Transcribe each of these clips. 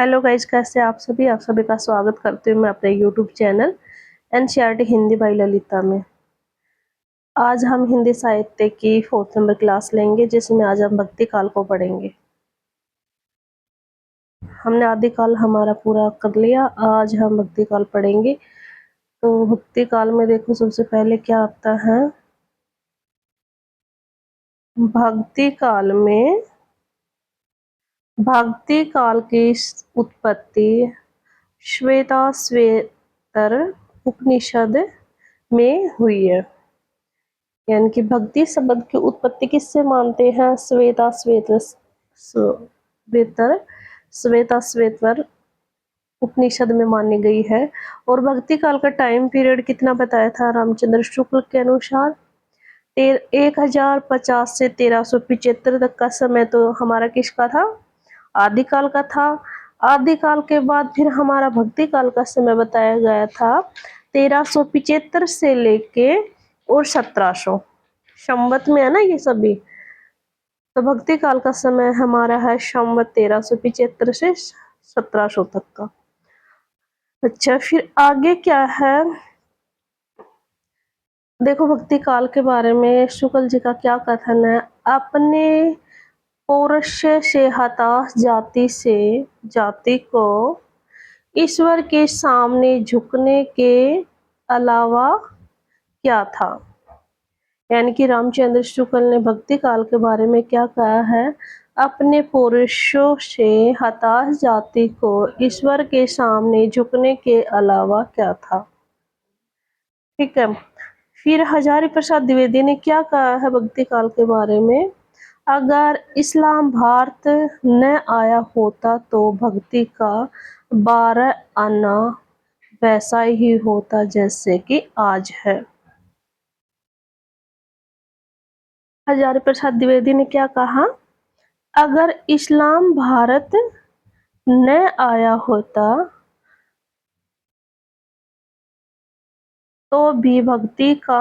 Hello guys, कैसे आप सभी का स्वागत करती हूँ मैं अपने YouTube channel NCERT Hindi by Lalita में। आज हम हिंदी साहित्य की 4th नंबर क्लास लेंगे, जिसमें आज हम भक्ति काल को पढ़ेंगे। हमने आदिकाल हमारा पूरा कर लिया, आज हम भक्ति काल पढ़ेंगे। तो भक्ति काल में देखो, सबसे पहले क्या आता है। भक्ति काल में भक्ति काल की उत्पत्ति श्वेताश्वेतर उपनिषद में हुई है। यानी कि भक्ति शब्द की उत्पत्ति किससे मानते हैं? श्वेताश्वेतर उपनिषद में मानी गई है। और भक्ति काल का टाइम पीरियड कितना बताया था रामचंद्र शुक्ल के अनुसार? 1050 से 1375 तक का समय तो हमारा किसका था? आदिकाल का था। आदिकाल के बाद फिर हमारा भक्ति काल का समय बताया गया था 1375 से लेके और 1700 संवत में है ना ये सभी। तो भक्ति काल का समय हमारा है संवत 1375 से 1700 तक का। अच्छा, फिर आगे क्या है देखो भक्ति काल के बारे में शुक्ल जी का क्या कथन है। अपने पौरुषे से हताश जाति को ईश्वर के सामने झुकने के अलावा क्या था? यानी कि रामचंद्र शुक्ल ने भक्ति काल के बारे में क्या कहा है? अपने पौरुषों से हताश जाति को ईश्वर के सामने झुकने के अलावा क्या था। ठीक है। फिर हजारी प्रसाद द्विवेदी ने क्या कहा है भक्ति काल के बारे में? अगर इस्लाम भारत न आया होता तो भक्ति का 12 आना वैसा ही होता जैसे कि आज है। हजारी प्रसाद द्विवेदी ने क्या कहा? अगर इस्लाम भारत न आया होता तो भी भक्ति का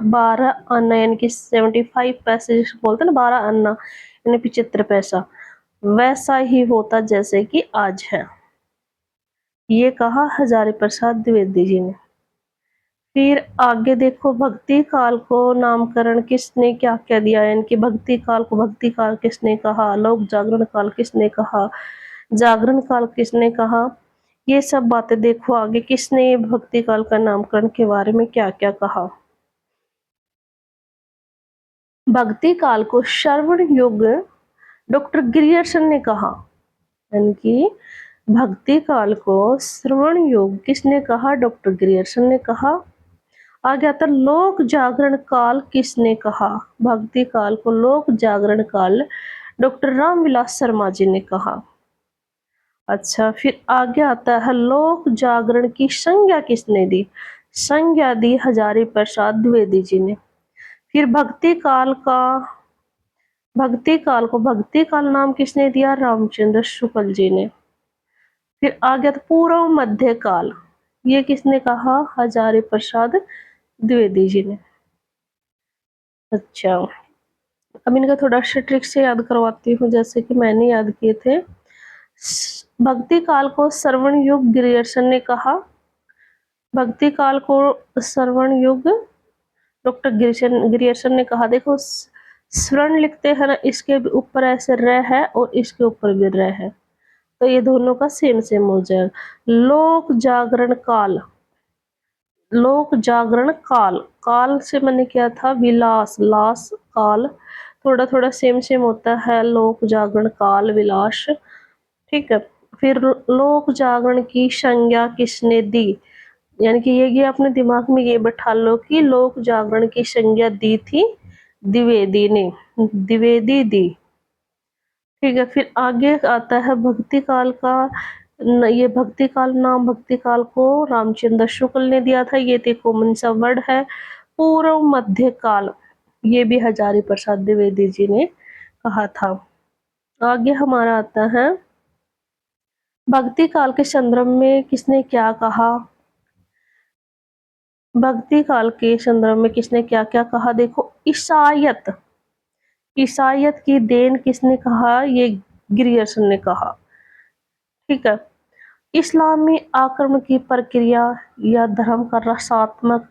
12 अन्ना यानी कि 75 पैसे जिसको बोलते हैं ना, 12 अन्ना यानी 75 पैसा वैसा ही होता जैसे कि आज है। ये कहा हजारी प्रसाद द्विवेदी जी ने। फिर आगे देखो, भक्ति काल को नामकरण किसने क्या क्या दिया? यानी कि भक्ति काल को भक्ति काल किसने कहा? लोक जागरण काल किसने कहा? जागरण काल किसने कहा? ये सब बातें देखो आगे किसने भक्ति काल का नामकरण के बारे में क्या क्या कहा। भक्ति काल को श्रवण युग डॉक्टर ग्रियर्सन ने कहा। यानी कि भक्ति काल को श्रवण युग किसने कहा? डॉक्टर ग्रियर्सन ने कहा। आगे आता लोक जागरण काल किसने कहा? भक्ति काल को लोक जागरण काल डॉक्टर रामविलास शर्मा जी ने कहा। अच्छा, फिर आगे आता है लोक जागरण की संज्ञा किसने दी? संज्ञा दी हजारी प्रसाद द्विवेदी जी ने। फिर भक्ति काल को भक्ति काल नाम किसने दिया? रामचंद्र शुक्ल जी ने। फिर आगे तो पूर्व मध्य काल, ये किसने कहा? हजारी प्रसाद द्विवेदी जी ने। अच्छा, अब इनका थोड़ा सा ट्रिक से याद करवाती हूँ, जैसे कि मैंने याद किए थे। भक्ति काल को श्रवण युग ग्रियर्सन ने कहा। भक्ति काल को श्रवण युग डॉक्टर ग्रियर्सन ने कहा। देखो श्रवण लिखते हैं ना, इसके ऊपर ऐसे र है और इसके ऊपर भी र है, तो ये दोनों का सेम सेम हो जाएगा। लोक जागरण काल, लोक जागरण काल, काल से मैंने क्या था? विलास, लास काल, थोड़ा थोड़ा सेम सेम होता है। लोक जागरण काल विलास। ठीक है। फिर लोक जागरण की संज्ञा किसने दी? यानी कि ये अपने दिमाग में ये बैठा लो कि लोक जागरण की संज्ञा दी थी द्विवेदी ने, द्विवेदी दी। ठीक है। फिर आगे आता है भक्ति काल का ये भक्ति काल नाम भक्ति काल को रामचंद्र शुक्ल ने दिया था। ये तो कॉमन सा वर्ड है। पूर्व मध्य काल, ये भी हजारी प्रसाद द्विवेदी जी ने कहा था। आगे हमारा आता है भक्ति काल के संदर्भ में किसने क्या कहा? भक्ति काल के संदर्भ में किसने क्या क्या कहा? देखो ईसाईयत, ईसाईयत की देन किसने कहा? ये ग्रियर्सन ने कहा। ठीक है। इस्लामी आक्रमण की प्रक्रिया या धर्म का रसात्मक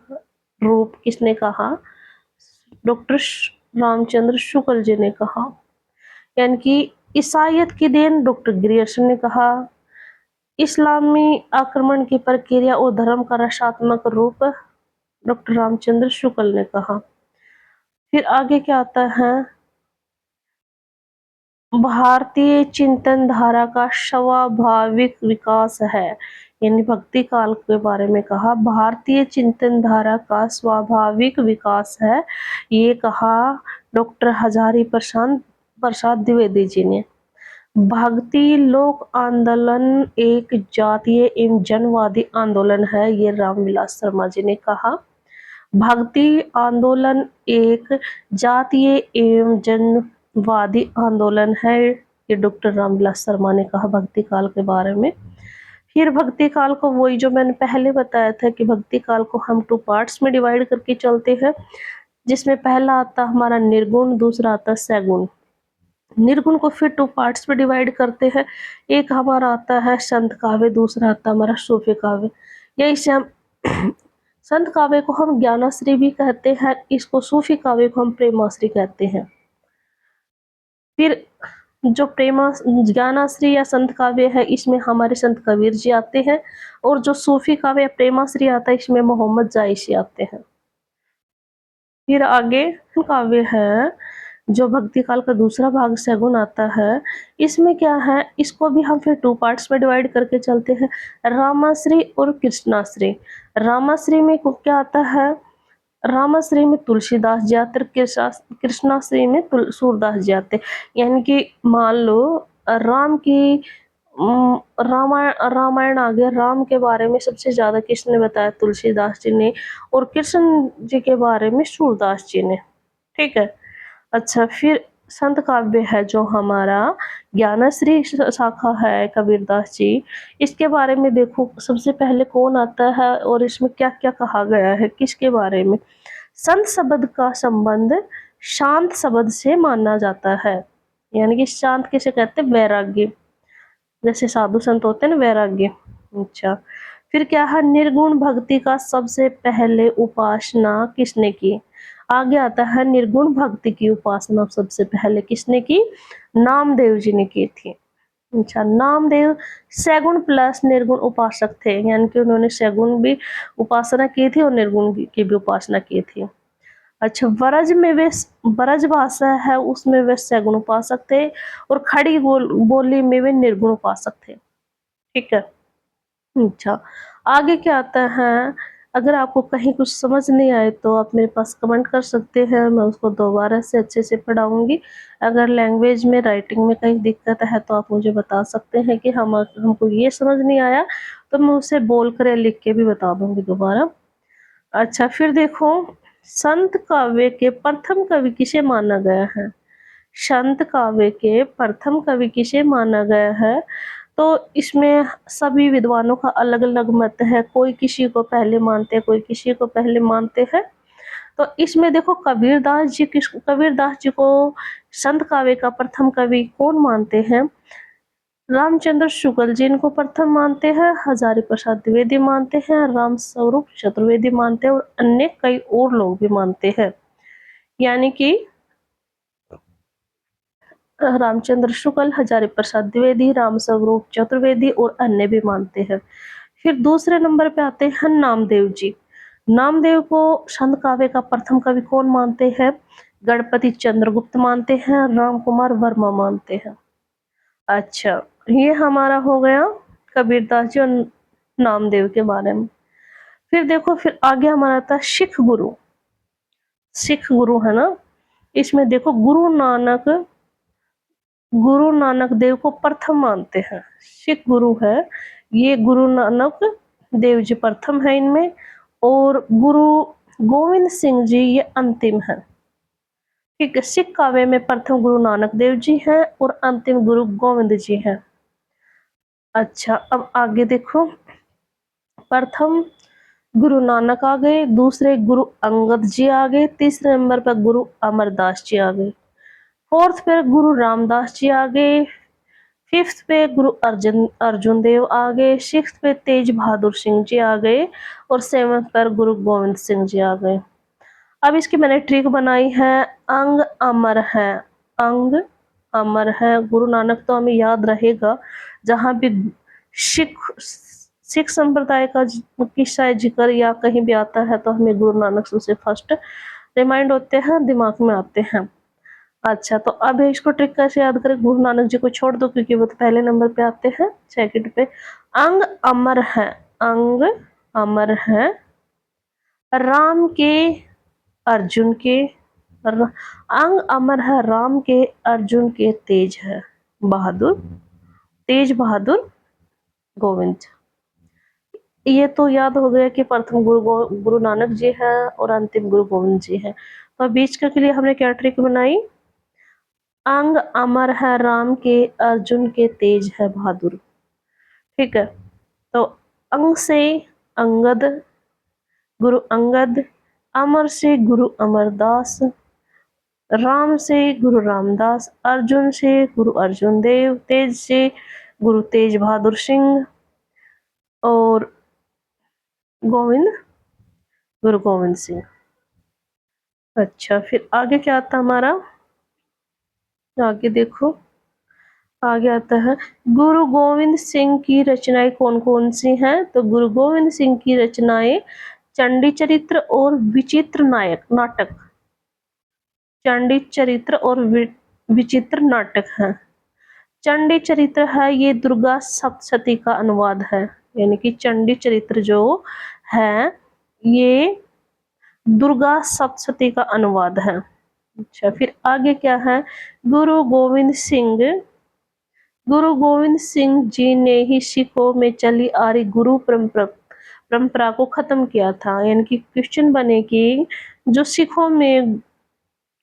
रूप किसने कहा? डॉक्टर रामचंद्र शुक्ल जी ने कहा। यानी कि ईसाइयत की देन डॉक्टर ग्रियर्सन ने कहा। इस्लामी आक्रमण की प्रक्रिया और धर्म का रसात्मक रूप डॉक्टर रामचंद्र शुक्ल ने कहा। फिर आगे क्या आता है? भारतीय चिंतन धारा का स्वाभाविक विकास है, यानी भक्ति काल के बारे में कहा। भारतीय चिंतन धारा का स्वाभाविक विकास है, ये कहा डॉक्टर हजारी प्रसाद द्विवेदी जी ने। भक्ति लोक आंदोलन एक जातीय एवं जनवादी आंदोलन है, ये रामविलास शर्मा जी ने कहा। भक्ति आंदोलन एक जातीय एवं जनवादी आंदोलन है, ये डॉक्टर रामविलास शर्मा ने कहा भक्ति काल के बारे में। फिर भक्ति काल को वही जो मैंने पहले बताया था कि भक्ति काल को हम 2 पार्ट्स में डिवाइड करके चलते हैं, जिसमें पहला आता हमारा निर्गुण, दूसरा आता सैगुण। निर्गुण को फिर 2 पार्ट्स में डिवाइड करते हैं, एक हमारा आता है संत काव्य, दूसरा आता है हमारा सूफी काव्य। यही से हम संत काव्य को हम ज्ञानाश्री भी कहते हैं, इसको सूफी काव्य को हम प्रेमाश्री कहते हैं। फिर जो ज्ञानाश्री या संत काव्य है, इसमें हमारे संत कबीर जी आते हैं, और जो सूफी काव्य या प्रेमाश्री आता है, इसमें मोहम्मद जायसी आते हैं। फिर आगे काव्य है जो भक्ति काल का दूसरा भाग सैगुन आता है, इसमें क्या है, इसको भी हम फिर 2 पार्ट्स में डिवाइड करके चलते हैं, रामाश्री और कृष्णाश्री। रामाश्री में क्या आता है? रामाश्री में तुलसीदास जी आते, कृष्णाश्री में सूरदास जी आते। यानी कि मान लो राम की रामायण आ गया, राम के बारे में सबसे ज्यादा किसने बताया? तुलसीदास जी ने, और कृष्ण जी के बारे में सूरदास जी ने। ठीक है। अच्छा, फिर संत काव्य है जो हमारा ज्ञानाश्री शाखा है कबीरदास जी, इसके बारे में देखो सबसे पहले कौन आता है और इसमें क्या क्या कहा गया है, किसके बारे में? संत शब्द का संबंध शांत शब्द से माना जाता है, यानी कि शांत किसे कहते हैं? वैराग्य, जैसे साधु संत होते हैं ना, वैराग्य। अच्छा, फिर क्या है? निर्गुण भक्ति का सबसे पहले उपासना किसने की? आगे आता है निर्गुण भक्ति की उपासना सबसे पहले किसने की? नामदेव जी ने की थी। अच्छा, नामदेव सैगुण प्लस निर्गुण उपासक थे, यानी कि उन्होंने सैगुण भी उपासना की थी और निर्गुण की भी उपासना की थी। अच्छा, ब्रज में वे ब्रज भाषा है उसमें वे सैगुण उपासक थे, और खड़ी बोली में वे निर्गुण उपासक थे। ठीक है। अच्छा, आगे क्या आता है? अगर आपको कहीं कुछ समझ नहीं आए तो आप मेरे पास कमेंट कर सकते हैं, मैं उसको दोबारा से अच्छे से पढ़ाऊंगी। अगर लैंग्वेज में, राइटिंग में कहीं दिक्कत है तो आप मुझे बता सकते हैं कि हमको ये समझ नहीं आया, तो मैं उसे बोल कर या लिख के भी बता दूंगी दोबारा। अच्छा, फिर देखो संत काव्य के प्रथम कवि किसे माना गया है? संत काव्य के प्रथम कवि किसे माना गया है? तो इसमें सभी विद्वानों का अलग अलग मत है, कोई किसी को पहले मानते हैं, कोई किसी को पहले मानते हैं। तो इसमें देखो कबीरदास जी को संत काव्य का प्रथम कवि कौन मानते हैं? रामचंद्र शुक्ल जी इनको प्रथम मानते हैं, हजारी प्रसाद द्विवेदी मानते हैं, राम स्वरूप चतुर्वेदी मानते हैं, और अन्य कई और लोग भी मानते हैं। यानी कि रामचंद्र शुक्ल, हजारी प्रसाद द्विवेदी, राम स्वरूप चतुर्वेदी और अन्य भी मानते हैं। फिर दूसरे नंबर पे आते हैं नामदेव जी। नामदेव को संत काव्य का प्रथम कवि कौन मानते हैं? गणपति चंद्रगुप्त मानते हैं, राम कुमार वर्मा मानते हैं। अच्छा, ये हमारा हो गया कबीरदास जी और नामदेव के बारे में। फिर देखो, फिर आगे हमारा था सिख गुरु। सिख गुरु है ना, इसमें देखो गुरु नानक देव को प्रथम मानते हैं। सिख गुरु है ये, गुरु नानक देव जी प्रथम है इनमें, और गुरु गोविंद सिंह जी ये अंतिम है। ठीक है, सिख काव्य में प्रथम गुरु नानक देव जी हैं और अंतिम गुरु गोविंद जी हैं। अच्छा, अब आगे देखो, प्रथम गुरु नानक आ गए, दूसरे गुरु अंगद जी आ गए, तीसरे नंबर पर गुरु अमरदास जी आ गए, फोर्थ पर गुरु रामदास जी आ गए, 5th पे गुरु अर्जुन अर्जुन देव आ गए, 6th पे तेज बहादुर सिंह जी आ गए और 7th पर गुरु गोविंद सिंह जी आ गए। अब इसकी मैंने ट्रिक बनाई है। अंग अमर है, अंग अमर है। गुरु नानक तो हमें याद रहेगा, जहां भी सिख सिख संप्रदाय का किस्सा जिक्र या कहीं भी आता है तो हमें गुरु नानक सबसे फर्स्ट रिमाइंड होते हैं, दिमाग में आते हैं। अच्छा, तो अब इसको ट्रिक कैसे याद करें? गुरु नानक जी को छोड़ दो क्योंकि वो तो पहले नंबर पे आते हैं। सेकंड पे अंग अमर है, अंग अमर है, राम के अर्जुन के, अंग अमर है राम के अर्जुन के, तेज है बहादुर, तेज बहादुर गोविंद। ये तो याद हो गया कि प्रथम गुरु नानक जी है और अंतिम गुरु गोविंद जी है। तो बीच के लिए हमने क्या ट्रिक बनाई? अंग अमर है राम के अर्जुन के, तेज है बहादुर। ठीक है, तो अंग से अंगद, गुरु अंगद, अमर से गुरु अमरदास, राम से गुरु रामदास, अर्जुन से गुरु अर्जुन देव, तेज से गुरु तेज बहादुर सिंह और गोविंद गुरु गोविंद सिंह। अच्छा, फिर आगे क्या आता हमारा? आगे देखो, आगे आता है गुरु गोविंद सिंह की रचनाएं कौन कौन सी हैं? तो गुरु गोविंद सिंह की रचनाएं चंडी चरित्र और विचित्र नाटक, चंडी चरित्र और विचित्र नाटक है। चंडी चरित्र है ये दुर्गा सप्तशती का अनुवाद है, यानी कि चंडी चरित्र जो है ये दुर्गा सप्तशती का अनुवाद है। अच्छा, फिर आगे क्या है? गुरु गोविंद सिंह, गुरु गोविंद सिंह जी ने ही सिखों में चली आ रही गुरु परंपरा को खत्म किया था, यानी कि क्रिश्चियन बने की जो सिखों में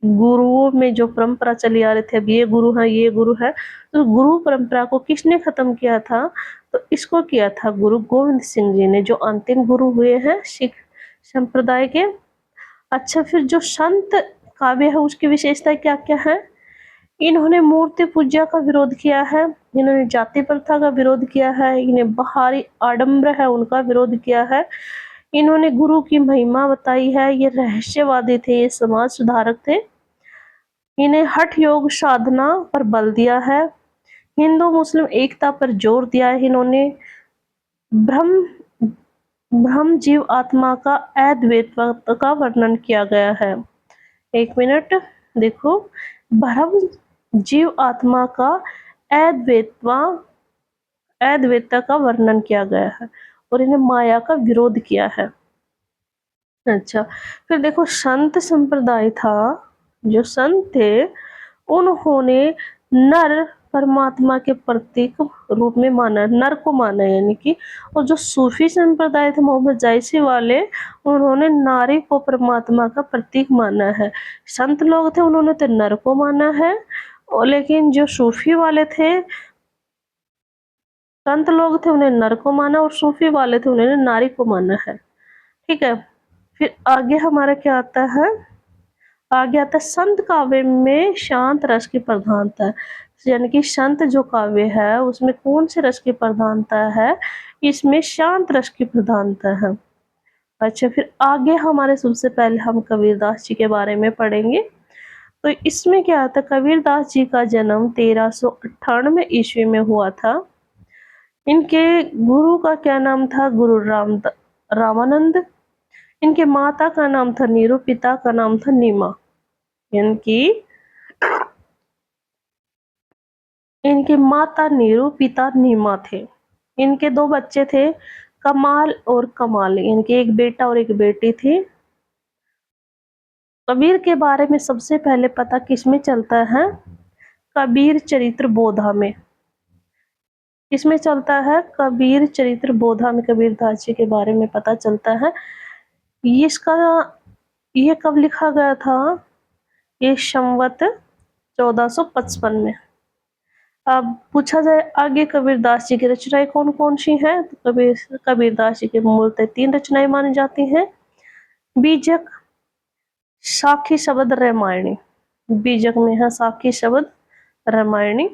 गुरुओं में जो परंपरा चली आ रही थी, अब ये गुरु है ये गुरु है, तो गुरु परंपरा को किसने खत्म किया था? तो इसको किया था गुरु गोविंद सिंह जी ने, जो अंतिम गुरु हुए हैं सिख संप्रदाय के। अच्छा, फिर जो संत काव्य है उसकी विशेषता क्या क्या है? इन्होंने मूर्ति पूजा का विरोध किया है, इन्होंने जाति प्रथा का विरोध किया है, इन्हें बाहरी आडंबर है उनका विरोध किया है, इन्होंने गुरु की महिमा बताई है, ये रहस्यवादी थे, ये समाज सुधारक थे, इन्हें हठ योग साधना पर बल दिया है, हिंदू मुस्लिम एकता पर जोर दिया है इन्होंने, ब्रह्म ब्रह्म जीव आत्मा का अद्वैत का वर्णन किया गया है। एक मिनट देखो, ब्रह्म जीव आत्मा का अद्वैत का वर्णन किया गया है और इन्हें माया का विरोध किया है। अच्छा, फिर देखो संत संप्रदाय था, जो संत थे उन्होंने नर परमात्मा के प्रतीक रूप में माना, नर को माना, यानी कि, और जो सूफी संप्रदाय थे मोहम्मद जायसी वाले, उन्होंने नारी को परमात्मा का प्रतीक माना है। संत लोग थे उन्होंने तो नर को माना है, और लेकिन जो सूफी वाले थे, संत लोग थे उन्हें नर को माना और सूफी वाले थे उन्होंने नारी को माना है। ठीक है, फिर आगे हमारा क्या आता है? आगे आता है संत काव्य में शांत रस की प्रधानता है, यानी कि संत जो काव्य है उसमें कौन से रस की प्रधानता है? इसमें शांत रस की प्रधानता है। अच्छा, फिर आगे हमारे सबसे पहले हम कबीरदास जी के बारे में पढ़ेंगे। तो इसमें क्या आता है? कबीरदास जी का जन्म 1398 ईस्वी में हुआ था। इनके गुरु का क्या नाम था? गुरु रामानंद। इनके माता का नाम था नीरू, पिता का नाम था नीमा, यानी इनकी माता नीरू, पिता नीमा थे। इनके दो बच्चे थे, कमाल और कमाल, इनके एक बेटा और एक बेटी थी। कबीर के बारे में सबसे पहले पता किसमें चलता है? कबीर चरित्र बोधा में। किसमें चलता है? कबीर चरित्र बोधा में कबीरदास जी के बारे में पता चलता है। इसका ये कब लिखा गया था? ये संवत 1455 में। अब पूछा जाए आगे कबीरदास जी की रचनाएं कौन कौन सी हैं, तो कबीरदास जी के मूलतः 3 रचनाएं मानी जाती हैं। बीजक, साखी शब्द, रामायणी। बीजक में है साखी शब्द रामायणी।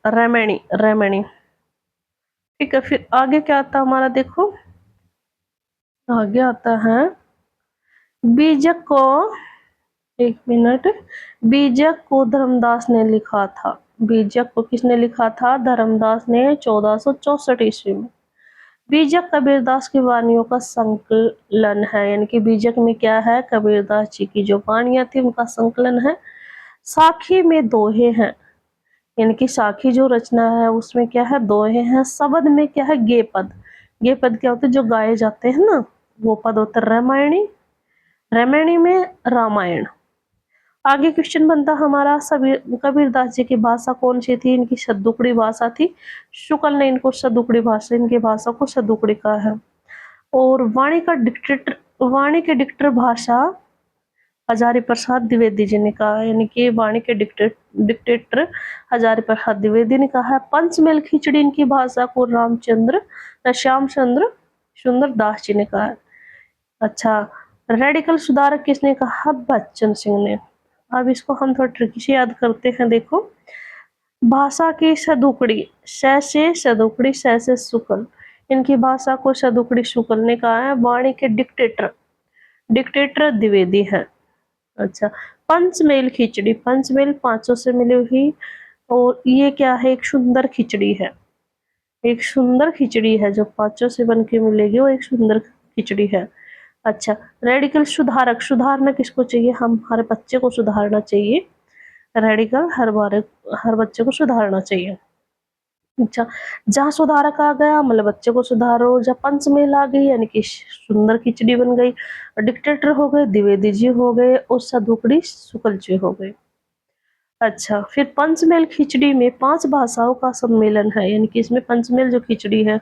रैमणी, रैमणी। ठीक है, फिर आगे क्या आता है हमारा, देखो आगे आता है बीजक को, एक मिनट, बीजक को धर्मदास ने लिखा था। बीजक को किसने लिखा था? धर्मदास ने 1464 ईस्वी में। बीजक कबीरदास की वाणियों का संकलन है, यानी कि बीजक में क्या है? कबीरदास जी की जो वाणियां थी उनका संकलन है। साखी में दोहे हैं, यानी कि साखी जो रचना है उसमें क्या है? दोहे हैं। शब्द में क्या है? गे पद। गे पद क्या होते हैं? जो गाए जाते हैं ना, वो पद होते हैं रामायणी। रामायणी में रामायण। आगे क्वेश्चन बनता हमारा, सभी कबीरदास जी की भाषा कौन सी थी? इनकी सद्दुकड़ी भाषा थी। शुक्ल ने इनको सद्दुकड़ी भाषा, इनकी भाषा को सद्दुकड़ी कहा है। और वाणी के डिक्टर भाषा हजारी प्रसाद द्विवेदी जी ने कहा, यानी कि वाणी के डिक्टेटर हजारी प्रसाद द्विवेदी ने कहा है। पंचमेल खिचड़ी इनकी भाषा को श्याम चंद्र सुंदर दास जी ने कहा है। अच्छा, रेडिकल सुधारक किसने कहा? बच्चन सिंह ने। अब इसको हम थोड़ा ट्रिकी से याद करते हैं। देखो, भाषा की सदुकड़ी, सदुकड़ी से शुक्ल, इनकी भाषा को सदुकड़ी शुक्ल ने कहा है। वाणी के डिक्टेटर द्विवेदी है। अच्छा, पंचमेल खिचड़ी, पंचमेल पांचों से मिली हुई, और ये क्या है? एक सुंदर खिचड़ी है। एक सुंदर खिचड़ी है जो पांचों से बन के मिलेगी, वो एक सुंदर खिचड़ी है। अच्छा, रेडिकल सुधारक, सुधारना किसको चाहिए? हम हर बच्चे को सुधारना चाहिए। रेडिकल हर बच्चे को सुधारना चाहिए। अच्छा, जहाँ सुधारक आ गया मतलब बच्चे को सुधारो, जहाँ पंचमेल आ गई यानी कि सुंदर खिचड़ी बन गई, डिक्टेटर हो गए द्विवेदी जी हो गए, और सदुकड़ी शुक्ल जी हो गए। अच्छा, फिर पंचमेल खिचड़ी में 5 भाषाओं का सम्मेलन है, यानी कि इसमें पंचमेल जो खिचड़ी है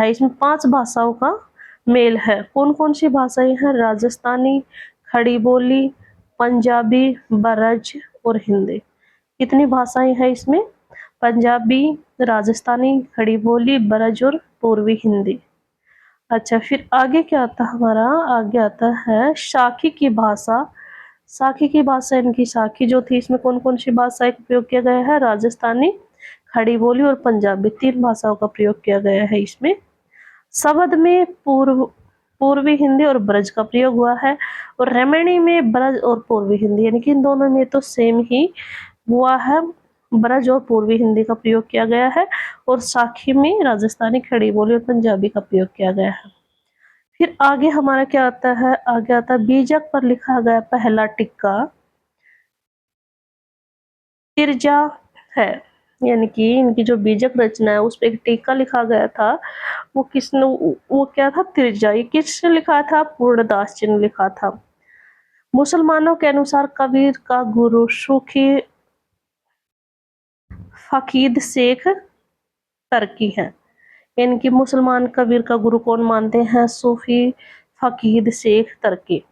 इसमें 5 भाषाओं का मेल है। कौन कौन सी भाषाएं हैं? राजस्थानी, खड़ी बोली, पंजाबी, ब्रज और हिंदी। कितनी भाषाएं हैं इसमें? पंजाबी, राजस्थानी, खड़ी बोली, ब्रज और पूर्वी हिंदी। अच्छा, फिर आगे क्या आता है हमारा? आगे आता है साखी की भाषा। साखी की भाषा, इनकी साखी जो थी इसमें कौन कौन सी भाषाएं का प्रयोग किया गया है? राजस्थानी, खड़ी बोली और पंजाबी, 3 भाषाओं का प्रयोग किया गया है इसमें। शब्द में पूर्वी हिंदी और ब्रज का प्रयोग हुआ है, और रेमणी में ब्रज और पूर्वी हिंदी, यानी कि इन दोनों में तो सेम ही हुआ है। ब्रज और पूर्वी हिंदी का प्रयोग किया गया है, और साखी में राजस्थानी, खड़ी बोली और पंजाबी का प्रयोग किया गया है। फिर आगे हमारा क्या आता है? आगे आता है बीजक पर लिखा गया पहला टिक्का तिरजा है, यानी कि इनकी जो बीजक रचना है उस पर एक टीका लिखा गया था, वो किसने, वो क्या था? तिरजा। ये किसने लिखा था? पूर्णदास जी ने लिखा था। मुसलमानों के अनुसार कबीर का गुरु सूफी फकीद शेख तरकी है। इनकी मुसलमान कबीर का गुरु कौन मानते हैं? सूफी फकीद शेख तरकी।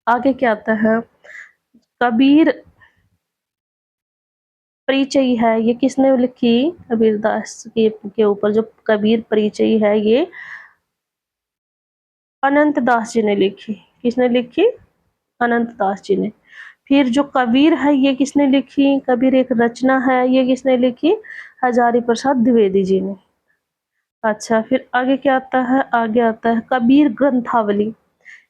आगे क्या आता है? कबीर परिचय है, ये किसने लिखी? कबीरदास के ऊपर जो कबीर परिचय है ये अनंत दास जी ने लिखी। किसने लिखी? अनंत दास जी ने। फिर जो कबीर है ये किसने लिखी? कबीर एक रचना है, ये किसने लिखी? हजारी प्रसाद द्विवेदी जी ने। अच्छा, फिर आगे क्या आता है? आगे आता है कबीर ग्रंथावली।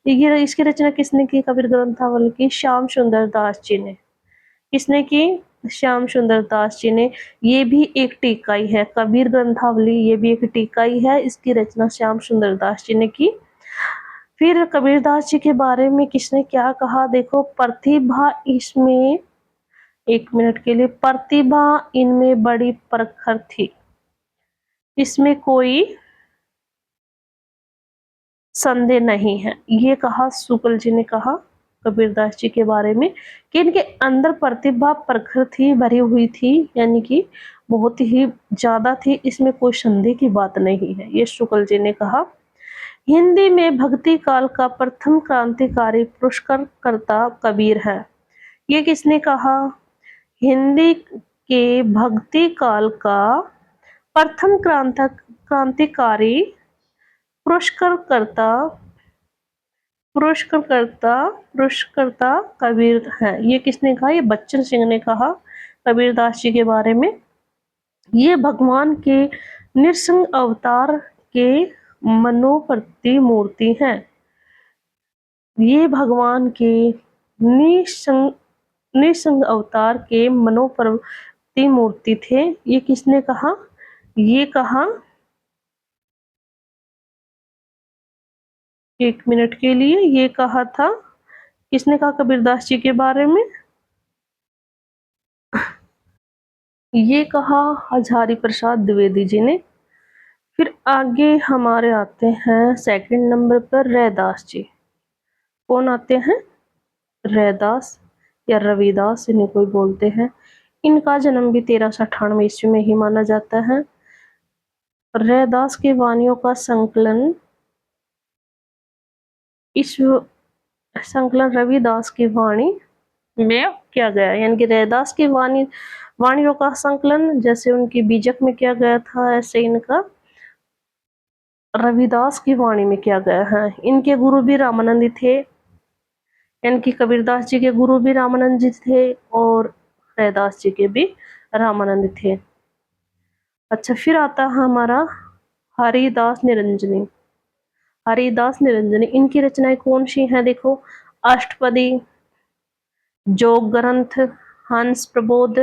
ये इसकी रचना किसने की? कबीर ग्रंथावली की श्याम सुंदर दास जी ने। किसने की? श्याम सुंदर दास जी ने। ये भी एक टीका ही है, कबीर ग्रंथावली ये भी एक टीका ही है, इसकी रचना श्याम सुंदर दास जी ने की। फिर कबीरदास जी के बारे में किसने क्या कहा? देखो, प्रतिभा इसमें, एक मिनट के लिए, प्रतिभा इनमें बड़ी प्रखर थी, इसमें कोई संदेह नहीं है। ये कहा शुक्ल जी ने कहा कबीरदास जी के बारे में कि इनके अंदर प्रतिभा प्रखर थी, भरी हुई थी, यानी कि बहुत ही ज्यादा थी, इसमें कोई संदेह की बात नहीं है, ये शुक्ल जी ने कहा। हिंदी में भक्ति काल का प्रथम क्रांतिकारी पुरस्कारकर्ता कबीर है। ये किसने कहा? हिंदी के भक्ति काल का प्रथम क्रांतिकारी पुरस्कारकर्ता पुरस्कारकर्ता पुरस्कारकर्ता कबीर है। ये किसने कहा? ये बच्चन सिंह ने कहा कबीरदास जी के बारे में। ये भगवान के नृसिंह अवतार के मनोप्रति मूर्ति हैं। ये भगवान के निसंग नृसिंह अवतार के मनोप्रति मूर्ति थे। ये किसने कहा? ये कहा, एक मिनट के लिए, ये कहा था, किसने कहा कबीरदास जी के बारे में? ये कहा हजारी प्रसाद द्विवेदी जी ने। फिर आगे हमारे आते हैं सेकंड नंबर पर रैदास जी। कौन आते हैं? रैदास या रविदास इन्हें कोई बोलते हैं। इनका जन्म भी 1398 ईस्वी में ही माना जाता है। रैदास की वाणियों का संकलन इस संकलन रविदास की वाणी में किया गया, यानी कि रैदास की वाणियों का संकलन जैसे उनकी बीजक में किया गया था, ऐसे इनका रविदास की वाणी में किया गया है। इनके गुरु भी रामानंद थे, यानी कि कबीरदास जी के गुरु भी रामानंद जी थे और रैदास जी के भी रामानंद थे। अच्छा, फिर आता है हमारा हरिदास निरंजनी। हरिदास निरंजनी, इनकी रचनाएं कौन सी हैं? देखो, अष्टपदी, जोग ग्रंथ, हंस प्रबोध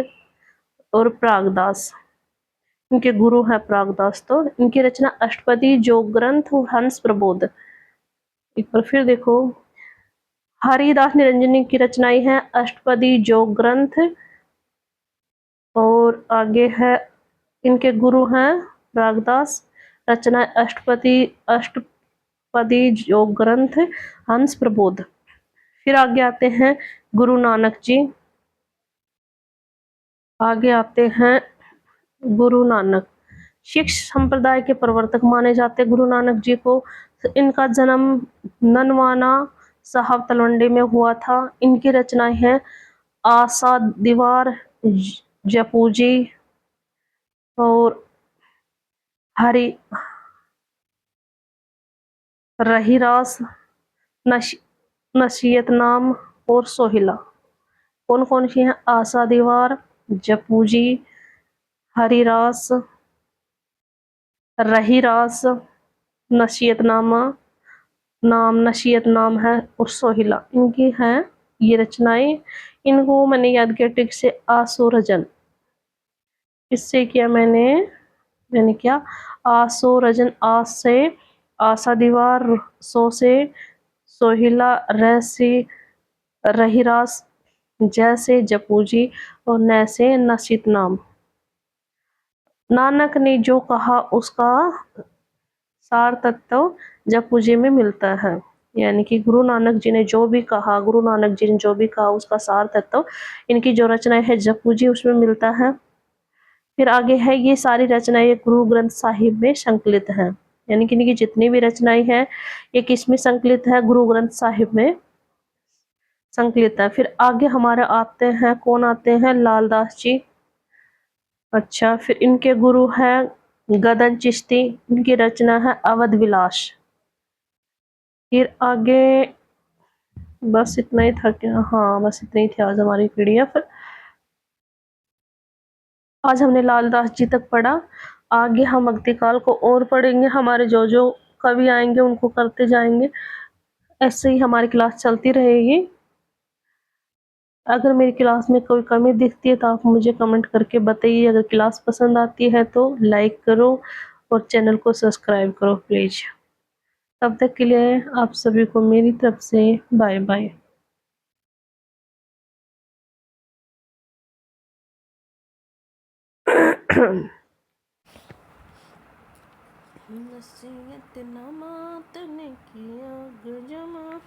और प्रागदास। इनके गुरु है प्रागदास। तो इनकी रचना अष्टपदी, जोग ग्रंथ और हंस प्रबोध। एक बार फिर देखो, हरिदास निरंजनी की रचनाएं हैं अष्टपदी, जोग ग्रंथ और आगे है इनके गुरु हैं प्रागदास। रचना अष्टपदी, योग ग्रंथ, हंस प्रबोध। फिर आगे आते हैं गुरु नानक जी। आगे आते हैं गुरु नानक, सिख संप्रदाय के प्रवर्तक माने जाते गुरु नानक जी को। इनका जन्म ननवाना साहब तलवंडी में हुआ था। इनकी रचनाएं हैं आसा दीवार, जपूजी और हरि रहीरास, नसीहत नाम और सोहिला। कौन कौन सी हैं? आशा दीवार, जपूजी, हरिरास, रहीरास, नसीहतनामा नसीहत नाम है और सोहिला, इनकी हैं ये रचनाएं। इनको मैंने याद किया टिक से आसुरजन। इससे किया मैंने क्या? आसुरजन, आस से आशा दीवार, सो से सोहिला, रह से रहीरास, जैसे जपूजी और नैसे नसीत नाम। नानक ने जो कहा उसका सार तत्व जपूजी में मिलता है, यानी कि गुरु नानक जी ने जो भी कहा, गुरु नानक जी ने जो भी कहा उसका सार तत्व इनकी जो रचनाएं है जपूजी उसमें मिलता है। फिर आगे है ये सारी रचनाएं गुरु ग्रंथ साहिब में संकलित हैं, यानी कि इनकी जितनी भी रचनाएं हैं ये किस में संकलित है? गुरु ग्रंथ साहिब में संकलित है। फिर आगे हमारे आते हैं, कौन आते हैं? लालदास जी। अच्छा, फिर इनके गुरु हैं गदन चिश्ती। इनकी रचना है अवध विलास। फिर आगे बस इतना ही था क्या? हाँ, बस इतना ही थी आज हमारी पीडीएफ। आज हमने लालदास जी तक पढ़ा। आगे हम भक्ति काल को और पढ़ेंगे। हमारे जो जो कवि आएंगे उनको करते जाएंगे। ऐसे ही हमारी क्लास चलती रहेगी। अगर मेरी क्लास में कोई कमी दिखती है तो आप मुझे कमेंट करके बताइए। अगर क्लास पसंद आती है तो लाइक करो और चैनल को सब्सक्राइब करो प्लीज। तब तक के लिए आप सभी को मेरी तरफ से बाय बाय। नसीहत नामा तने किया गजमा।